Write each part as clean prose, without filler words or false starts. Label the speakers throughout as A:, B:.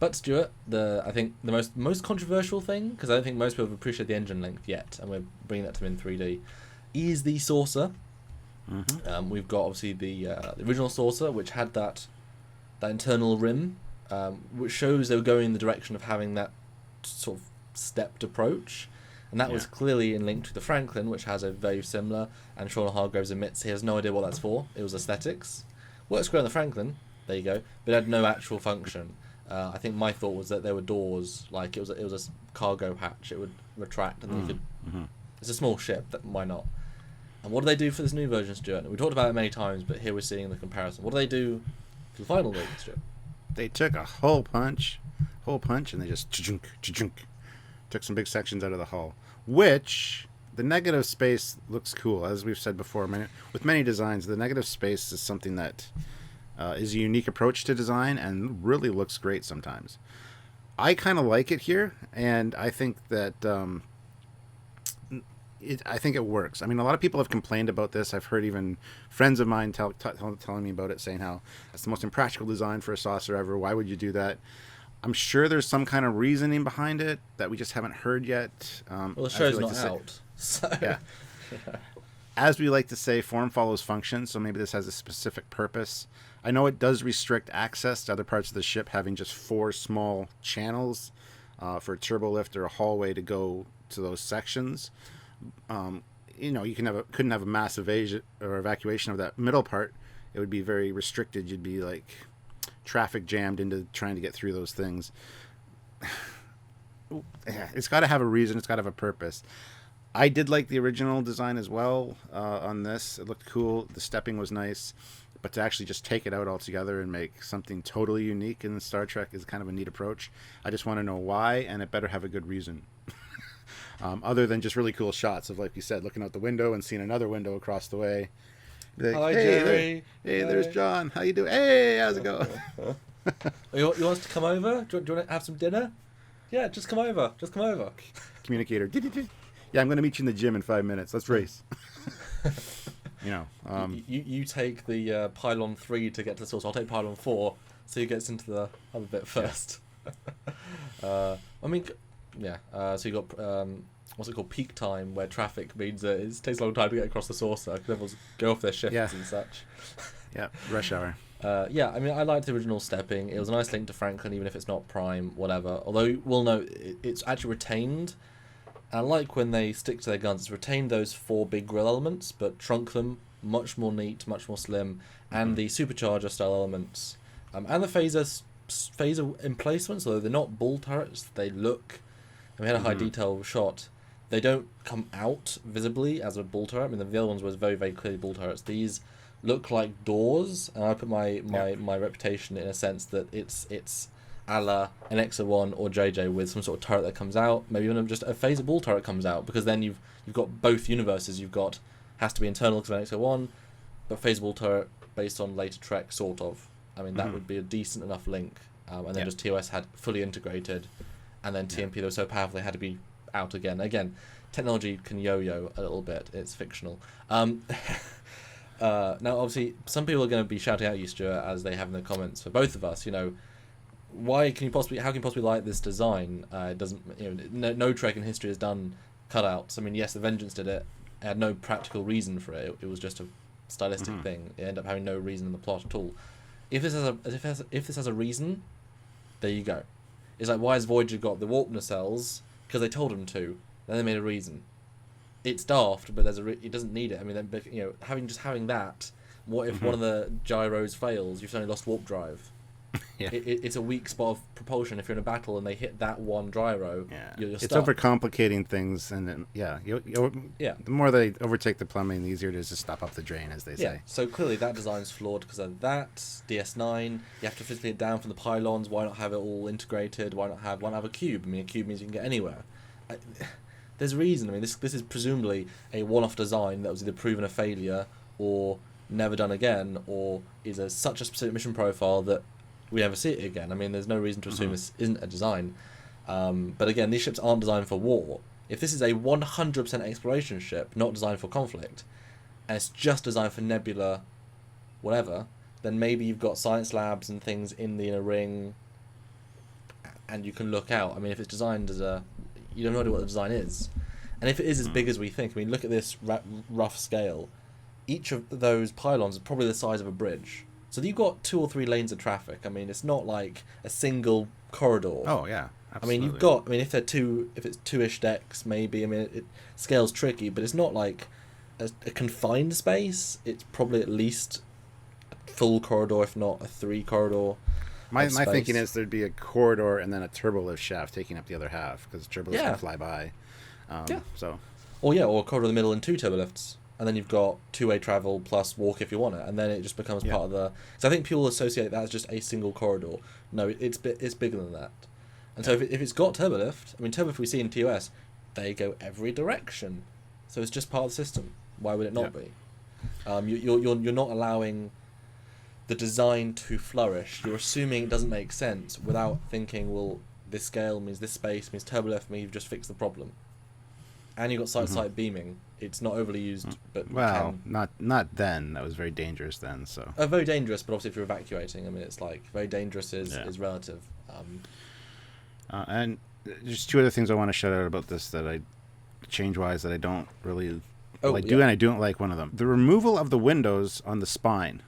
A: But Stuart, I think the most controversial thing, because I don't think most people have appreciated the engine length yet, and we're bringing that to them in 3D, is the saucer. We've got obviously the original saucer, which had that internal rim, which shows they were going in the direction of having that sort of stepped approach, and that was clearly in link to the Franklin, which has a very similar. And Sean Hargraves admits he has no idea what that's for. It was aesthetics. Works great on the Franklin. There you go, but it had no actual function. I think my thought was that there were doors, like it was a cargo hatch. It would retract, and then you could. It's a small ship. Why not? And what do they do for this new version, Stuart? We talked about it many times, but here we're seeing the comparison. What do they do for the final version, Stuart?
B: They took a hole punch, and they just took some big sections out of the hull. Which the negative space looks cool, as we've said before. With many designs, the negative space is something that is a unique approach to design and really looks great sometimes. I kind of like it here, and I think that I think it works. I mean, a lot of people have complained about this. I've heard even friends of mine telling me about it, saying how that's the most impractical design for a saucer ever. Why would you do that? I'm sure there's some kind of reasoning behind it that we just haven't heard yet.
A: Well, the show's not out. So.
B: Yeah. As we like to say, form follows function, so maybe this has a specific purpose. I know it does restrict access to other parts of the ship, having just 4 small channels for a turbo lift or a hallway to go to those sections. You couldn't have a mass evacuation of that middle part. It would be very restricted. You'd be like traffic jammed into trying to get through those things. It's got to have a reason. It's got to have a purpose. I did like the original design as well on this. It looked cool. The stepping was nice. But to actually just take it out altogether and make something totally unique in Star Trek is kind of a neat approach. I just want to know why, and it better have a good reason. Other than just really cool shots of, like you said, looking out the window and seeing another window across the way. Like,
A: hi, Jerry.
B: There's John. How you doing? Hey, how's it going?
A: You want us to come over? Do you want to have some dinner? Yeah, just come over.
B: Communicator. Yeah, I'm going to meet you in the gym in 5 minutes. Let's race.
A: You take the pylon 3 to get to the source. I'll take pylon 4, so he gets into the other bit first. So you got what's it called? Peak time, where traffic means that it takes a long time to get across the saucer because everyone's go off their shifts and such.
B: Yeah, rush hour.
A: I mean, I liked the original stepping. It was a nice link to Franklin, even if it's not prime, whatever. Although we'll note it's actually retained. And I like when they stick to their guns. It's retained those 4 big grill elements, but shrunk them, much more neat, much more slim, and the supercharger style elements, and the phaser emplacements. Although they're not bull turrets, they look. And we had a high detail shot. They don't come out visibly as a bull turret. I mean, the other ones was very, very clearly bull turrets. These look like doors, and I put my reputation in a sense that it's a la an XO1 or JJ with some sort of turret that comes out. Maybe even just a phaser bull turret comes out, because then you've got both universes. You've got has to be internal because of an XO1, but phaser bull turret based on later Trek, sort of. I mean, that would be a decent enough link. And then just TOS had fully integrated, and then TMP that was so powerful they had to be out again. Again, technology can yo-yo a little bit. It's fictional. Now, obviously, some people are going to be shouting at you, Stuart, as they have in the comments for both of us. How can you possibly like this design? It doesn't. No Trek in history has done cutouts. I mean, yes, the Vengeance did it. It had no practical reason for it. It was just a stylistic thing. It ended up having no reason in the plot at all. If this has a reason, there you go. It's like, why has Voyager got the warp nacelles? Because they told him to. Then they made a reason. It's daft, but it doesn't need it. I mean, having that. What if one of the gyros fails? You've suddenly lost warp drive.
B: Yeah.
A: It's a weak spot of propulsion. If you're in a battle and they hit that one gyro, you're
B: it's
A: stuck.
B: overcomplicating things, and then, the more they overtake the plumbing, the easier it is to stop up the drain, as they say.
A: Yeah, so clearly that design's flawed because of that. DS9, you have to physically get down from the pylons. Why not have it all integrated? Why not have a cube? I mean, a cube means you can get anywhere. There's a reason. I mean, this is presumably a one-off design that was either proven a failure or never done again, or is such a specific mission profile that we never see it again. I mean, there's no reason to assume this isn't a design. But again, these ships aren't designed for war. If this is a 100% exploration ship, not designed for conflict, and it's just designed for nebula, whatever, then maybe you've got science labs and things in the inner ring. and you can look out. I mean, if it's designed as you don't know what the design is, and if it is as big as we think. I mean, look at this rough scale. Each of those pylons is probably the size of a bridge. So you've got 2 or 3 lanes of traffic. I mean, it's not like a single corridor.
B: Oh yeah, absolutely.
A: I mean, if it's 2-ish decks, maybe. I mean, it scale's tricky, but it's not like a confined space. It's probably at least a full corridor, if not a 3 corridor.
B: My thinking is there'd be a corridor and then a turbolift shaft taking up the other half because turbolift can fly by. So.
A: Or a corridor in the middle and 2 turbolifts. And then you've got 2-way travel plus walk if you want it, and then it just becomes part of the. So I think people associate that as just a single corridor. No, it's bigger than that. And so if it's got turbolift, I mean, turbolift we see in TOS, they go every direction, so it's just part of the system. Why would it not be? You're not allowing the design to flourish. You're assuming it doesn't make sense without thinking, well, this scale means this space means turbolift means you've just fixed the problem. And you've got side-to-side beaming. It's not overly used, but
B: not then. That was very dangerous then. So
A: very dangerous, but obviously if you're evacuating, I mean, it's like very dangerous is relative.
B: And just 2 other things I want to shout out about this that I change-wise that I don't really do, and I don't like one of them. The removal of the windows on the spine.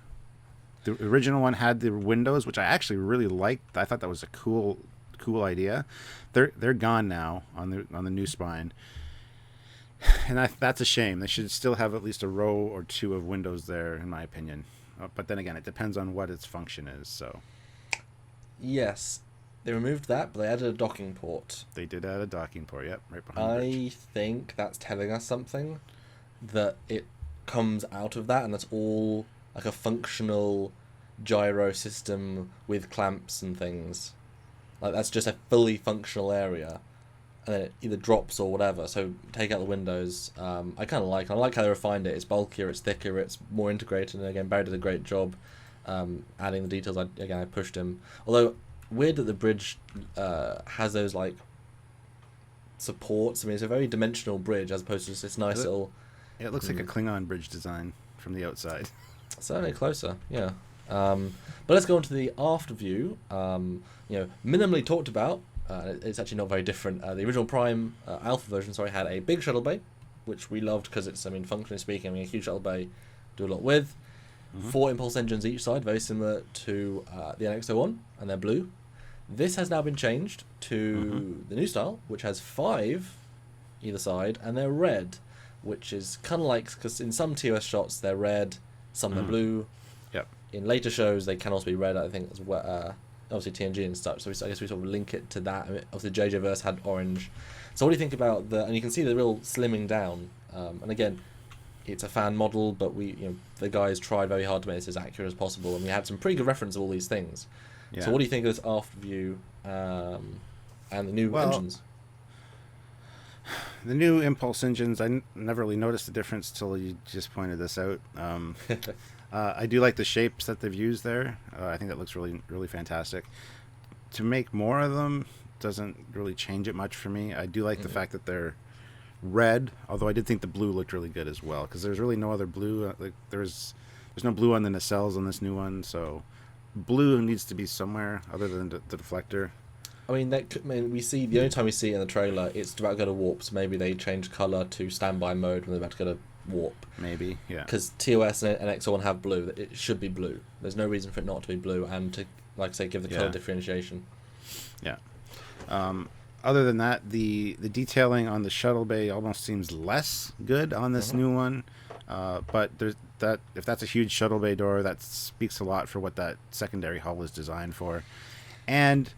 B: The original one had the windows, which I actually really liked. I thought that was a cool idea. They're gone now on the new spine. And that's a shame. They should still have at least a row or 2 of windows there, in my opinion. But then again, it depends on what its function is. So,
A: yes, they removed that, but they added a docking port.
B: They did add a docking port. Yep, right behind the bridge.
A: I think that's telling us something, that it comes out of that, and that's all like a functional gyro system with clamps and things. Like that's just a fully functional area. And then it either drops or whatever. So take out the windows. I kind of like how they refined it. It's bulkier, it's thicker, it's more integrated. And again, Barry did a great job adding the details. I pushed him. Although weird that the bridge has those like supports. I mean, it's a very dimensional bridge as opposed to just this nice little.
B: It looks like a Klingon bridge design from the outside.
A: Certainly closer, yeah. But let's go on to the aft view. Minimally talked about. It's actually not very different. The original Prime Alpha version, had a big shuttle bay, which we loved because it's, functionally speaking, a huge shuttle bay, do a lot with. 4 impulse engines each side, very similar to the NX-01, and they're blue. This has now been changed to the new style, which has 5 either side, and they're red, which is kind of like, because in some TOS shots they're red, some they're blue.
B: Yep.
A: In later shows they can also be red, I think, as well. Obviously TNG and such, so I guess we sort of link it to that. Obviously JJ Verse had orange. So what do you think about and you can see the real slimming down, and again, it's a fan model, but the guys tried very hard to make this as accurate as possible, and we had some pretty good reference of all these things. So what do you think of this aft view and the new engines?
B: The new impulse engines, I never really noticed the difference till you just pointed this out. I do like the shapes that they've used there. I think that looks really, really fantastic. To make more of them doesn't really change it much for me. I do like the fact that they're red, although I did think the blue looked really good as well, because there's really no other blue. There's no blue on the nacelles on this new one, so blue needs to be somewhere other than the deflector.
A: We see the only time we see it in the trailer, it's about to go to warp. So maybe they change color to standby mode when they're about to go to warp.
B: Maybe, yeah. Because
A: TOS and NX-01 have blue. It should be blue. There's no reason for it not to be blue, and to, like I say, give the color differentiation.
B: Yeah. Other than that, the detailing on the shuttle bay almost seems less good on this new one. But if that's a huge shuttle bay door, that speaks a lot for what that secondary hull is designed for. And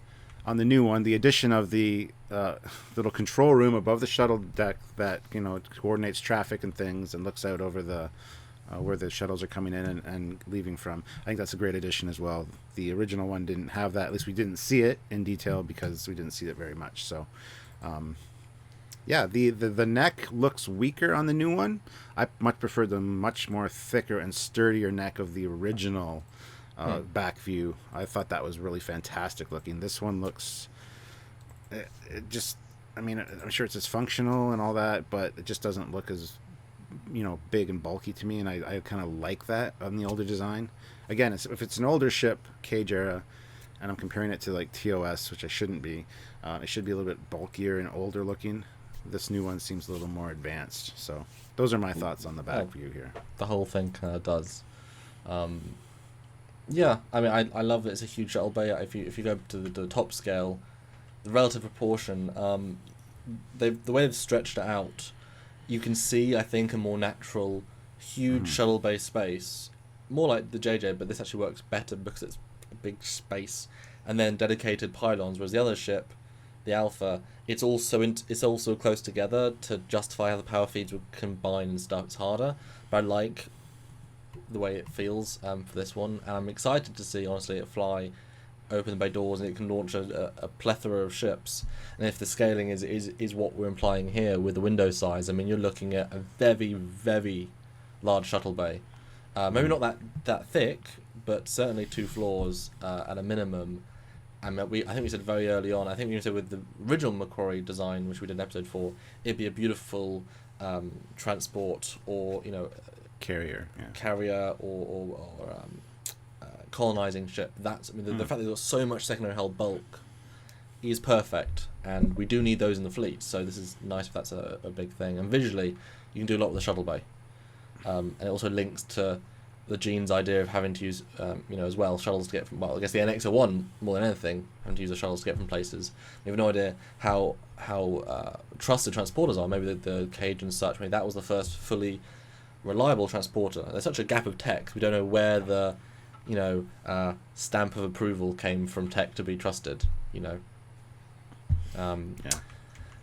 B: on the new one, the addition of the little control room above the shuttle deck that coordinates traffic and things and looks out over the where the shuttles are coming in and leaving from. I think that's a great addition as well. The original one didn't have that. At least we didn't see it in detail because we didn't see it very much. So, the neck looks weaker on the new one. I much prefer the much more thicker and sturdier neck of the original back view. I thought that was really fantastic looking. This one looks, I'm sure it's as functional and all that, but it just doesn't look as big and bulky to me, and I kind of like that on the older design. Again, if it's an older ship, Cage era, and I'm comparing it to like TOS, which I shouldn't be. It should be a little bit bulkier and older looking. This new one seems a little more advanced. So those are my thoughts on the back view here.
A: The whole thing kind of does. Yeah, I mean, I love that it's a huge shuttle bay. If you go to the top scale, the relative proportion, the way they've stretched it out, you can see, I think, a more natural, huge shuttle bay space, more like the JJ, but this actually works better because it's a big space, and then dedicated pylons. Whereas the other ship, the Alpha, it's also close together to justify how the power feeds would combine and stuff. It's harder, but I like the way it feels for this one, and I'm excited to see, honestly, it fly, open the bay doors, and it can launch a plethora of ships. And if the scaling is what we're implying here with the window size, I mean, you're looking at a very, very large shuttle bay. Maybe not that thick, but certainly 2 floors at a minimum. And I think we said very early on, I think we said with the original Macquarie design, which we did an episode for, it'd be a beautiful transport or,
B: Carrier
A: or colonizing ship. That's, I mean, the fact that they've got so much secondary hull bulk is perfect, and we do need those in the fleet, so this is nice if that's a big thing. And visually, you can do a lot with the shuttle bay, and it also links to the Gene's idea of having to use, as well, shuttles to get from, well, I guess the NX-01 more than anything, having to use the shuttles to get from places. We have no idea how trusted transporters are. Maybe the Cage and such, maybe that was the first fully reliable transporter. There's such a gap of tech, we don't know where the stamp of approval came from tech to be trusted. But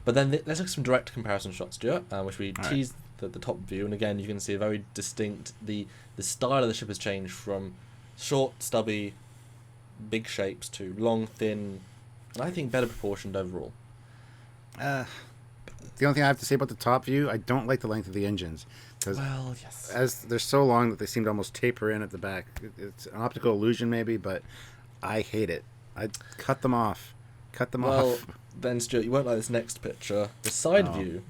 A: then let's look at some direct comparison shots, Stuart, which we teased the top view, and again you can see a very distinct, the style of the ship has changed from short, stubby, big shapes to long, thin, and I think better proportioned overall.
B: The only thing I have to say about the top view, I don't like the length of the engines.
A: Well, yes.
B: As they're so long that they seem to almost taper in at the back. It's an optical illusion maybe, but I hate it. I'd cut them off. Off.
A: Well, then, Stuart, you won't like this next picture. The side view.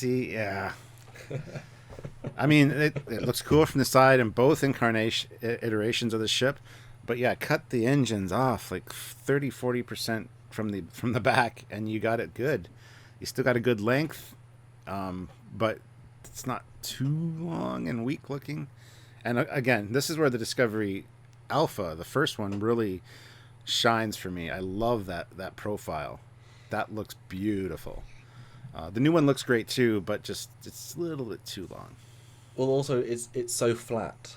B: Yeah. I mean, it looks cool from the side in both iterations of the ship, but yeah, cut the engines off like 30-40% from the back, and you got it good. You still got a good length, but it's not too long and weak looking. And again, this is where the Discovery Alpha, the first one, really shines for me. I love that profile. That looks beautiful. The new one looks great too, but just it's a little bit too long.
A: Well, also it's so flat.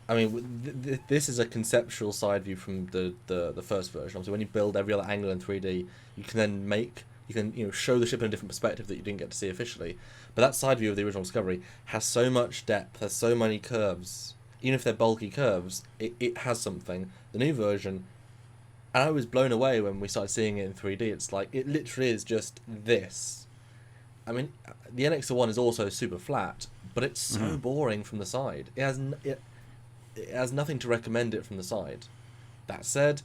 A: I mean, this is a conceptual side view from the first version. So when you build every other angle in 3D, you can show the ship in a different perspective that you didn't get to see officially. But that side view of the original Discovery has so much depth, has so many curves. Even if they're bulky curves, it has something. The new version, and I was blown away when we started seeing it in 3D. It's like, it literally is just this. I mean, the NX-01 is also super flat, but it's so boring from the side. It has nothing to recommend it from the side. That said,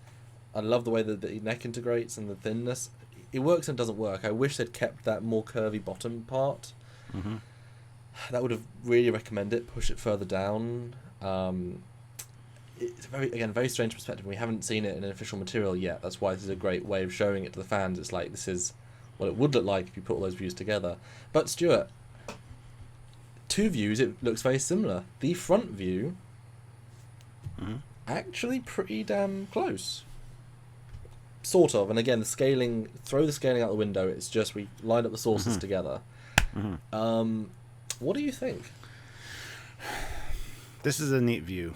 A: I love the way that the neck integrates and the thinness. It works and doesn't work. I wish they'd kept that more curvy bottom part. That would have really recommended it, push it further down. It's very strange perspective. We haven't seen it in an official material yet. That's why this is a great way of showing it to the fans. It's like, this is what it would look like if you put all those views together. But Stuart, 2 views, it looks very similar. The front view, actually pretty damn close. Sort of. And again, throw the scaling out the window. It's just we lined up the sources together. What do you think?
B: This is a neat view.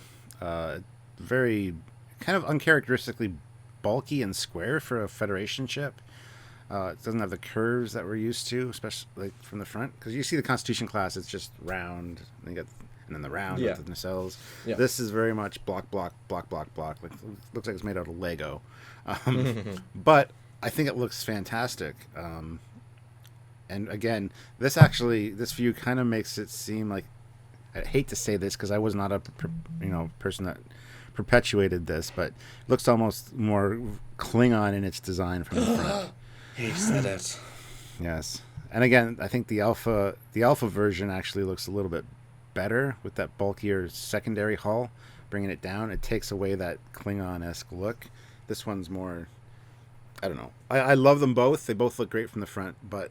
B: Very kind of uncharacteristically bulky and square for a Federation ship. It doesn't have the curves that we're used to, especially like from the front. Because you see the Constitution class, it's just round, and then the round with the nacelles. Yeah. This is very much block. Like, looks like it's made out of Lego. But I think it looks fantastic. And again, this view kind of makes it seem like, I hate to say this because I was not a person that perpetuated this, but it looks almost more Klingon in its design from the front.
A: He said it.
B: Yes. And again, I think the alpha version actually looks a little bit better with that bulkier secondary hull, bringing it down. It takes away that Klingon-esque look. This one's more, I don't know. I love them both. They both look great from the front, but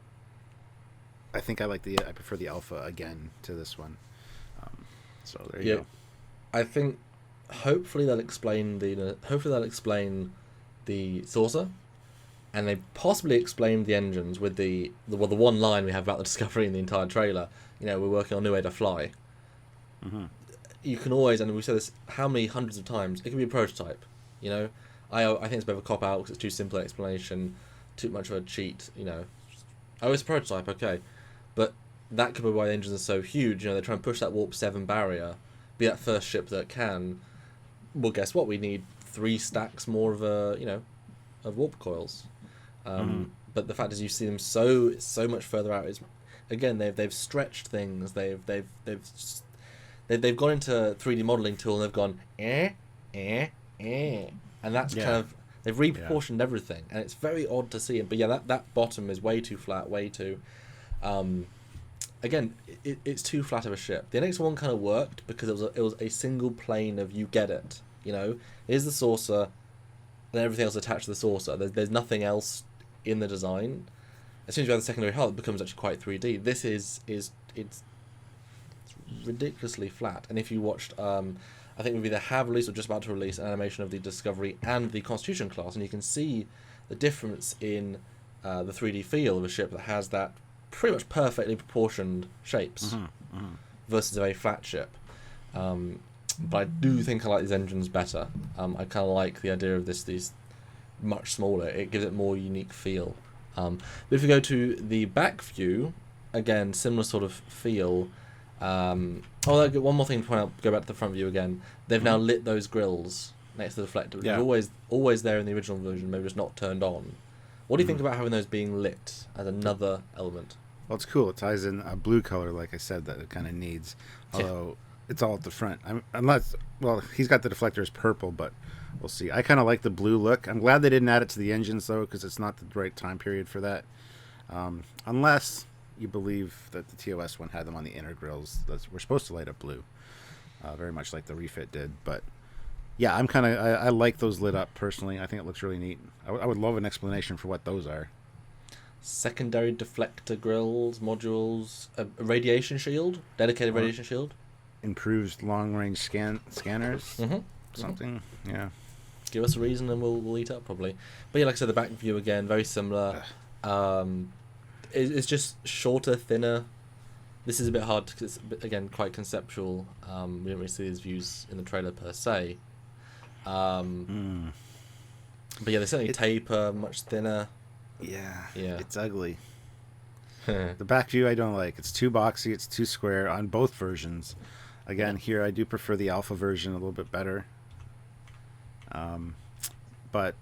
B: I think I prefer the Alpha again to this one. So there you go.
A: I think hopefully they'll explain the saucer, and they possibly explain the engines with the one line we have about the Discovery in the entire trailer. We're working on a new way to fly.
B: Mm-hmm.
A: You can always, and we've said this how many hundreds of times, it can be a prototype. I think it's a bit of a cop out because it's too simple an explanation, too much of a cheat. It's a prototype, okay, but that could be why the engines are so huge. They're trying to push that warp 7 barrier, be that first ship that can. Well, guess what? We need 3 stacks more of of warp coils. But the fact is, you see them so much further out. Is again they've stretched things. They've gone into 3D modeling tool and they've gone and that's kind of, they've reproportioned everything, and it's very odd to see it. But that bottom is way too flat, way too. Again, it's too flat of a ship. The NX1 kind of worked because it was a single plane of, you get it. Here's the saucer, and everything else attached to the saucer. There's nothing else in the design. As soon as you have the secondary hull, it becomes actually quite 3D. This is it's ridiculously flat. And if you watched, I think we've either have released or just about to release an animation of the Discovery and the Constitution class, and you can see the difference in the 3D feel of a ship that has that pretty much perfectly proportioned shapes versus a very flat ship. But I do think I like these engines better. I kind of like the idea of these much smaller. It gives it more unique feel. But if we go to the back view, again, similar sort of feel. One more thing to point out, go back to the front view again. They've now lit those grills next to the deflector, which was always there in the original version, maybe just not turned on. What do you think about having those being lit as another element?
B: Well, it's cool. It ties in a blue color, like I said, that it kind of needs. Although it's all at the front. He's got the deflector as purple, but we'll see. I kind of like the blue look. I'm glad they didn't add it to the engines, though, because it's not the right time period for that. Unless you believe that the TOS one had them on the inner grills that were supposed to light up blue, very much like the refit did. But yeah, I like those lit up personally. I think it looks really neat. I would love an explanation for what those are.
A: Secondary deflector grills, modules, a radiation shield, dedicated radiation shield,
B: improved long range scanners, something. Yeah,
A: give us a reason and we'll eat up probably. But yeah, like I said, the back view again, very similar. It's just shorter, thinner. This is a bit hard because it's, again, quite conceptual. We don't really see these views in the trailer per se. But yeah, they certainly taper, much thinner.
B: Yeah, it's ugly. The back view I don't like. It's too boxy, it's too square on both versions. Again, here I do prefer the alpha version a little bit better. But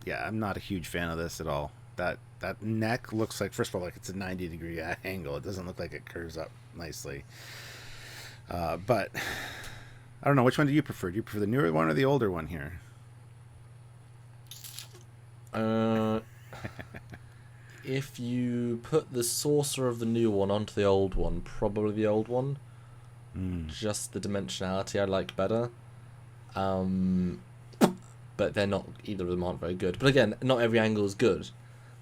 B: yeah, I'm not a huge fan of this at all. That neck looks like, first of all, like it's a 90-degree angle. It doesn't look like it curves up nicely. But I don't know, which one do you prefer? Do you prefer the newer one or the older one here?
A: If you put the saucer of the new one onto the old one, probably the old one. Just the dimensionality I like better. But they're not, either of them aren't very good. But again, not every angle is good.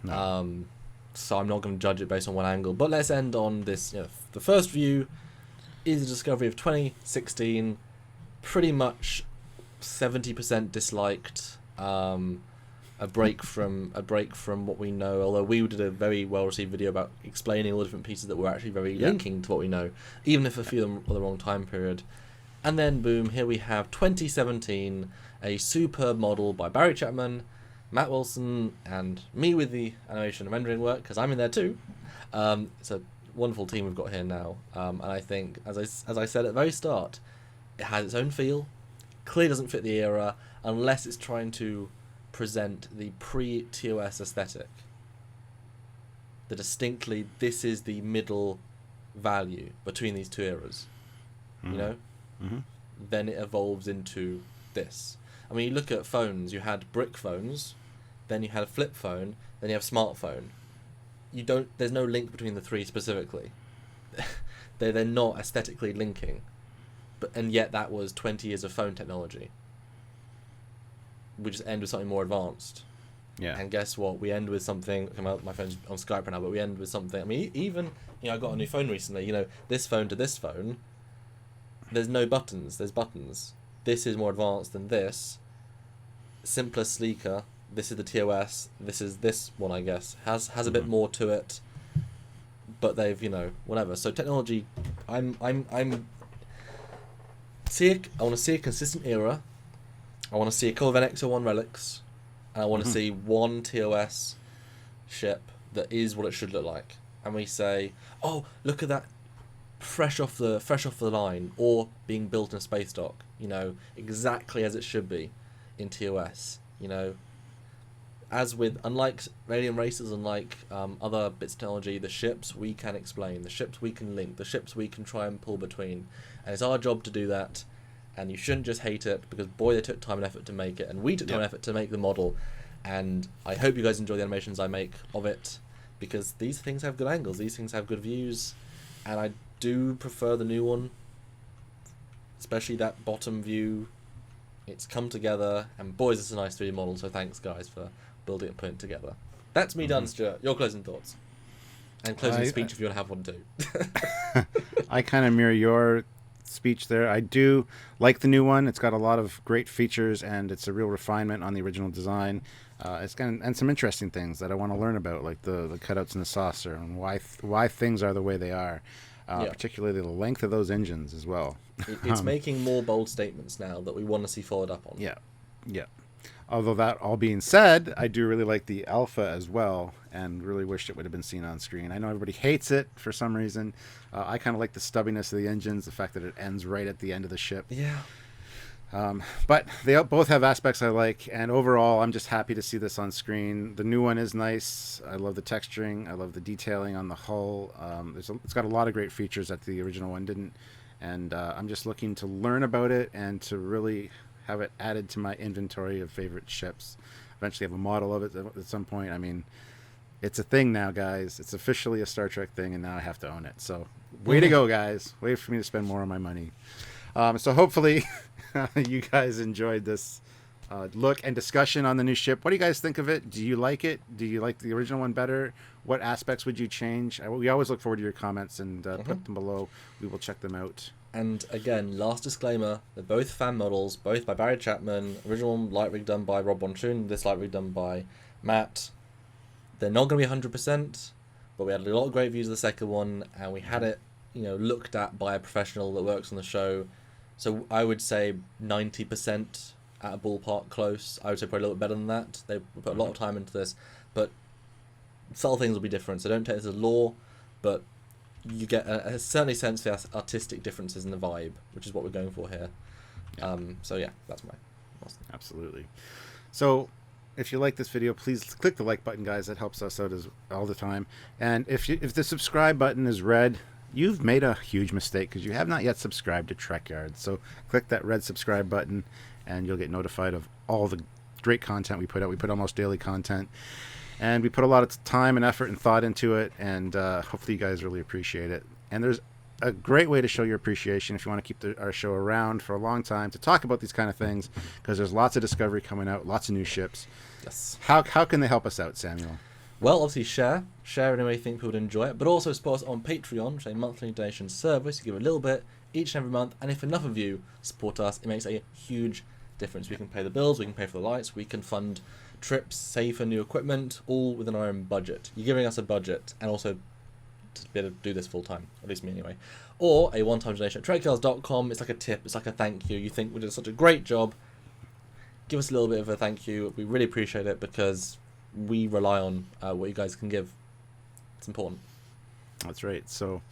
A: No. So I'm not going to judge it based on one angle. But let's end on this. The first view is a Discovery of 2016. Pretty much 70% disliked. A break from what we know. Although we did a very well received video about explaining all the different pieces that were actually very linking to what we know, even if a few of them are the wrong time period. And then boom, here we have 2017, a superb model by Barry Chapman, Matt Wilson, and me with the animation and rendering work, because I'm in there too. It's a wonderful team we've got here now. And I think, as I said at the very start, it has its own feel. Clearly doesn't fit the era, unless it's trying to present the pre-TOS aesthetic. The distinctly, this is the middle value between these two eras. Then it evolves into this. I mean, you look at phones, you had brick phones, then you had a flip phone, then you have smartphone. There's no link between the three specifically. They're not aesthetically linking. and yet that was 20 years of phone technology. We just end with something more advanced.
B: Yeah.
A: And guess what? We end with something. My phone's on Skype right now, but we end with something. I mean, even I got a new phone recently. This phone to this phone, there's no buttons. There's buttons. This is more advanced than this. Simpler, sleeker. This is the TOS. This is this one, I guess. Has a bit more to it. But they've whatever. So technology, I want to see a consistent era. I want to see a couple of NX-01 relics. And I want to see one TOS ship that is what it should look like. And we say, oh, look at that, fresh off the line, or being built in a space dock. Exactly as it should be in TOS. As with, unlike Radiant Racers, unlike other bits of technology, the ships we can explain, the ships we can link, the ships we can try and pull between. And it's our job to do that. And you shouldn't just hate it, because boy, they took time and effort to make it, and we took time and effort to make the model. And I hope you guys enjoy the animations I make of it, because these things have good angles, these things have good views, and I do prefer the new one, especially that bottom view. It's come together, and boys, it's a nice 3D model. So thanks, guys, for building and putting it together. That's me done, Stuart. Your closing thoughts and closing speech if you want to have one too.
B: I kind of mirror your speech there. I do like the new one. It's got a lot of great features, and it's a real refinement on the original design. And some interesting things that I want to learn about, like the cutouts in the saucer, and why things are the way they are. Particularly the length of those engines as well.
A: It's making more bold statements now that we want to see followed up on.
B: Yeah. Although that all being said, I do really like the alpha as well, and really wished it would have been seen on screen. I know everybody hates it for some reason. I kind of like the stubbiness of the engines, the fact that it ends right at the end of the ship.
A: Yeah.
B: But they both have aspects I like, and overall, I'm just happy to see this on screen. The new one is nice. I love the texturing. I love the detailing on the hull. It's got a lot of great features that the original one didn't, and I'm just looking to learn about it and to really have it added to my inventory of favorite ships. Eventually have a model of it at some point. I mean, it's a thing now, guys. It's officially a Star Trek thing, and now I have to own it. So way to go, guys. Way for me to spend more of my money. So hopefully you guys enjoyed this look and discussion on the new ship. What do you guys think of it? Do you like it? Do you like the original one better? What aspects would you change? We always look forward to your comments, and put them below. We will check them out.
A: And again, last disclaimer, they're both fan models, both by Barry Chapman. Original light rig done by Rob Bonchoon, this light rig done by Matt. They're not going to be 100%, but we had a lot of great views of the second one, and we had it, looked at by a professional that works on the show. So I would say 90% at a ballpark close. I would say probably a little bit better than that. They put a lot of time into this, but subtle things will be different. So don't take this as law, but you get a certainly sense for the artistic differences in the vibe, which is what we're going for here. So yeah, that's my
B: absolutely. So if you like this video, please click the like button, guys. That helps us out all the time. And if the subscribe button is red, you've made a huge mistake, because you have not yet subscribed to Trekyards. So click that red subscribe button, and you'll get notified of all the great content we put out. We put almost daily content, and we put a lot of time and effort and thought into it, and hopefully you guys really appreciate it. And there's a great way to show your appreciation if you want to keep our show around for a long time to talk about these kind of things, because there's lots of discovery coming out, lots of new ships.
A: Yes.
B: How can they help us out, Samuel?
A: Well, obviously share in a way you think people would enjoy it, but also support us on Patreon, which is a monthly donation service. You give a little bit each and every month, and if enough of you support us, it makes a huge difference. We can pay the bills, we can pay for the lights, we can fund trips, save for new equipment, all within our own budget. You're giving us a budget, and also to be able to do this full time, at least me anyway. Or a one-time donation at trekyards.com. It's like a tip, it's like a thank you. You think we did such a great job, give us a little bit of a thank you. We really appreciate it, because we rely on what you guys can give. It's important.
B: That's right. So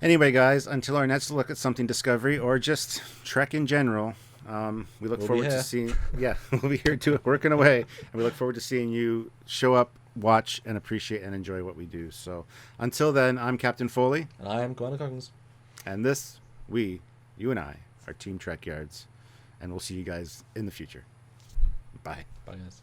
B: anyway, guys, until our next look at something Discovery, or just Trek in general, we look forward to seeing... Yeah, we'll be here working away, and we look forward to seeing you show up, watch, and appreciate and enjoy what we do. So until then, I'm Captain Foley.
A: And I am Commander Coggins.
B: And you and I, are Team Trekyards. And we'll see you guys in the future. Bye.
A: Bye, guys.